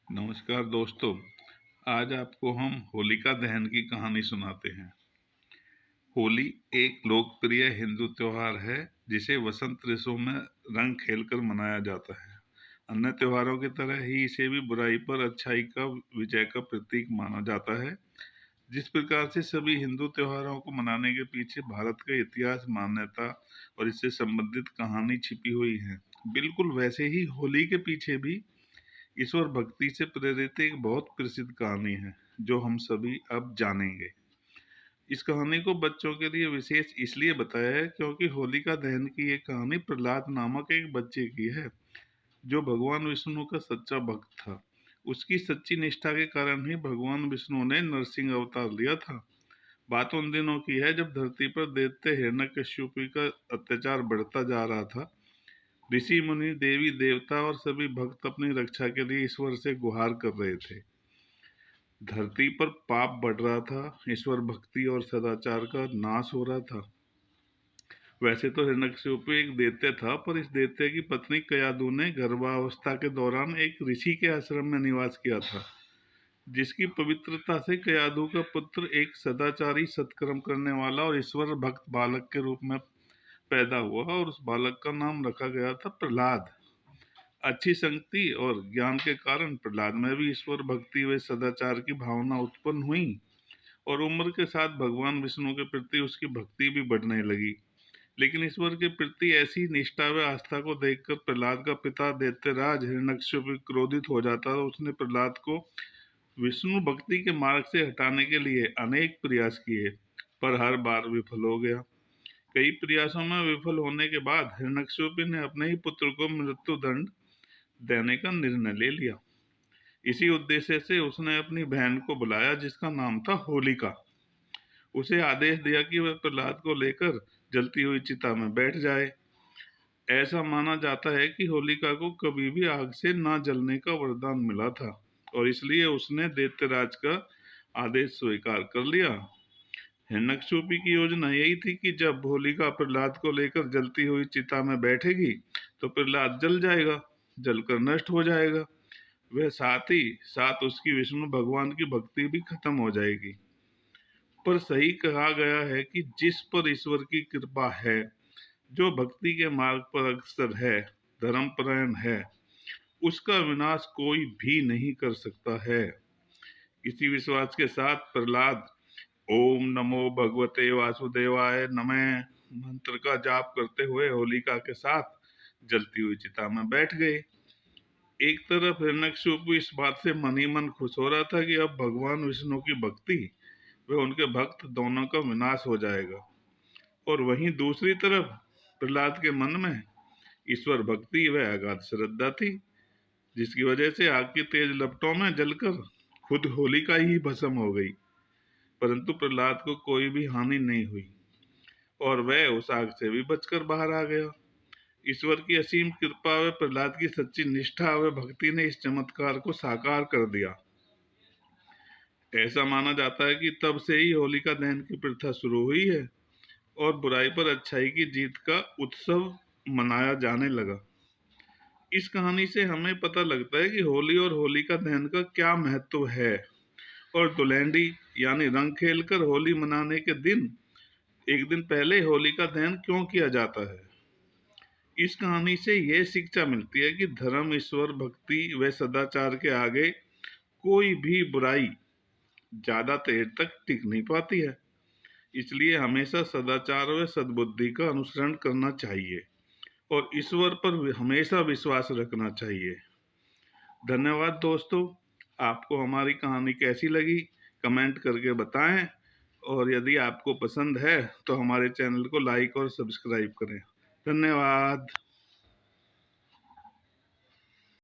नमस्कार दोस्तों। आज आपको हम होलिका दहन की कहानी सुनाते हैं। होली एक लोकप्रिय हिंदू त्योहार है जिसे वसंत ऋतु में रंग खेलकर मनाया जाता है। अन्य त्योहारों की तरह ही इसे भी बुराई पर अच्छाई का विजय का प्रतीक माना जाता है। जिस प्रकार से सभी हिंदू त्योहारों को मनाने के पीछे भारत का इतिहास, मान्यता और इससे संबंधित कहानी छिपी हुई है, बिल्कुल वैसे ही होली के पीछे भी ईश्वर भक्ति से प्रेरित एक बहुत प्रसिद्ध कहानी है जो हम सभी अब जानेंगे। इस कहानी को बच्चों के लिए विशेष इसलिए बताया है क्योंकि होलिका दहन की ये कहानी प्रहलाद नामक एक बच्चे की है जो भगवान विष्णु का सच्चा भक्त था। उसकी सच्ची निष्ठा के कारण ही भगवान विष्णु ने नरसिंह अवतार लिया था। बात उन दिनों की है जब धरती पर दैत्य हिरण्यकश्यपु का अत्याचार बढ़ता जा रहा था। ऋषि मुनि, देवी देवता और सभी भक्त अपनी रक्षा के लिए ईश्वर से गुहार कर रहे थे। धरती पर पाप बढ़ रहा था, ईश्वर भक्ति और सदाचार का नाश हो रहा था। वैसे तो हिरण्यकश्यपु एक दैत्य था, पर इस दैत्य की पत्नी कयाधु ने गर्भावस्था के दौरान एक ऋषि के आश्रम में निवास किया था, जिसकी पवित्रता से कयाधु का पुत्र एक सदाचारी, सत्कर्म करने वाला और ईश्वर भक्त बालक के रूप में पैदा हुआ और उस बालक का नाम रखा गया था प्रहलाद। अच्छी संगति और ज्ञान के कारण प्रहलाद में भी ईश्वर भक्ति व सदाचार की भावना उत्पन्न हुई और उम्र के साथ भगवान विष्णु के प्रति उसकी भक्ति भी बढ़ने लगी। लेकिन ईश्वर के प्रति ऐसी निष्ठा व आस्था को देखकर प्रहलाद का पिता दैत्यराज हिरण्यकश्यप क्रोधित हो जाता और उसने प्रहलाद को विष्णु भक्ति के मार्ग से हटाने के लिए अनेक प्रयास किए, पर हर बार विफल हो गया। कई प्रयासों में विफल होने के बाद हिरण्यकश्यप ने अपने ही पुत्र को मृत्यु दंड देने का निर्णय ले लिया। इसी उद्देश्य से उसने अपनी बहन को बुलाया जिसका नाम था होलिका। उसे आदेश दिया कि वह प्रहलाद को लेकर जलती हुई चिता में बैठ जाए। ऐसा माना जाता है कि होलिका को कभी भी आग से ना जलने का वरदान मिला था और इसलिए उसने दैत्यराज का आदेश स्वीकार कर लिया। हिरण्यकश्यप की योजना यही थी कि जब होलिका प्रहलाद को लेकर जलती हुई चिता में बैठेगी तो प्रहलाद जल जाएगा, जलकर नष्ट हो जाएगा। वह साथ ही साथ उसकी विष्णु भगवान की भक्ति भी खत्म हो जाएगी। पर सही कहा गया है कि जिस पर ईश्वर की कृपा है, जो भक्ति के मार्ग पर अग्रसर है, धर्मपरायण है, उसका विनाश कोई भी नहीं कर सकता है। इसी विश्वास के साथ प्रहलाद ओम नमो भगवते वासुदेवाय नमः मंत्र का जाप करते हुए होलिका के साथ जलती हुई चिता में बैठ गए। एक तरफ हिरण्यकश्यप इस बात से मन ही मन खुश हो रहा था कि अब भगवान विष्णु की भक्ति व उनके भक्त दोनों का विनाश हो जाएगा, और वहीं दूसरी तरफ प्रहलाद के मन में ईश्वर भक्ति व अगाध श्रद्धा थी, जिसकी वजह से आग की तेज लपटों में जलकर खुद होलिका ही भस्म हो गई। परंतु प्रहलाद को कोई भी हानि नहीं हुई और वह उस आग से भी बचकर बाहर आ गया। ईश्वर की असीम कृपा व प्रहलाद की सच्ची निष्ठा व भक्ति ने इस चमत्कार को साकार कर दिया। ऐसा माना जाता है कि तब से ही होलिका दहन की प्रथा शुरू हुई है और बुराई पर अच्छाई की जीत का उत्सव मनाया जाने लगा। इस कहानी से हमें पता लगता है कि होली और होलिका दहन का क्या महत्व है और धुलेंडी यानी रंग खेलकर होली मनाने के दिन एक दिन पहले होलिका दहन क्यों किया जाता है। इस कहानी से यह शिक्षा मिलती है कि धर्म, ईश्वर भक्ति व सदाचार के आगे कोई भी बुराई ज्यादा देर तक टिक नहीं पाती है। इसलिए हमेशा सदाचार व सद्बुद्धि का अनुसरण करना चाहिए और ईश्वर पर हमेशा विश्वास रखना चाहिए। धन्यवाद दोस्तों। आपको हमारी कहानी कैसी लगी कमेंट करके बताएं, और यदि आपको पसंद है तो हमारे चैनल को लाइक और सब्सक्राइब करें। धन्यवाद।